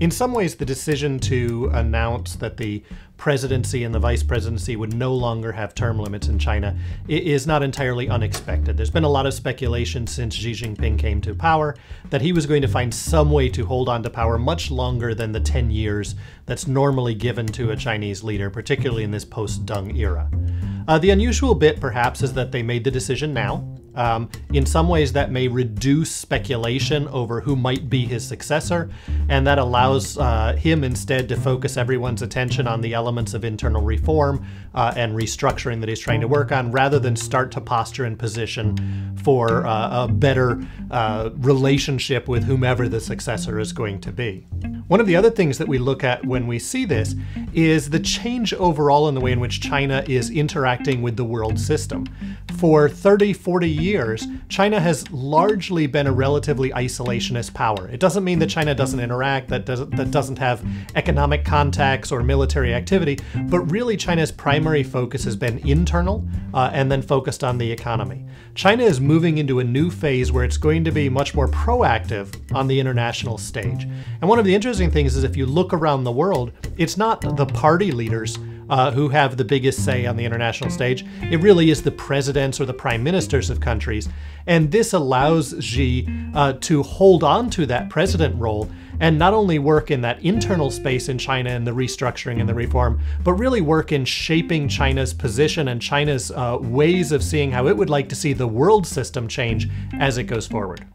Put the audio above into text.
In some ways, the decision to announce that the presidency and the vice presidency would no longer have term limits in China is not entirely unexpected. There's been a lot of speculation since Xi Jinping came to power that he was going to find some way to hold on to power much longer than the 10 years that's normally given to a Chinese leader, particularly in this post-Deng era. The unusual bit, perhaps, is that they made the decision now. In some ways, that may reduce speculation over who might be his successor, and that allows him instead to focus everyone's attention on the elements of internal reform and restructuring that he's trying to work on, rather than start to posture and position for a better relationship with whomever the successor is going to be. One of the other things that we look at when we see this is the change overall in the way in which China is interacting with the world system. For 30, 40 years, China has largely been a relatively isolationist power. It doesn't mean that China doesn't interact, that doesn't have economic contacts or military activity, but really China's primary focus has been internal and then focused on the economy. China is moving into a new phase where it's going to be much more proactive on the international stage. And one of the interesting things is if you look around the world, it's not the party leaders who have the biggest say on the international stage. It really is the presidents or the prime ministers of countries. And this allows Xi to hold on to that president role and not only work in that internal space in China and the restructuring and the reform, but really work in shaping China's position and China's ways of seeing how it would like to see the world system change as it goes forward.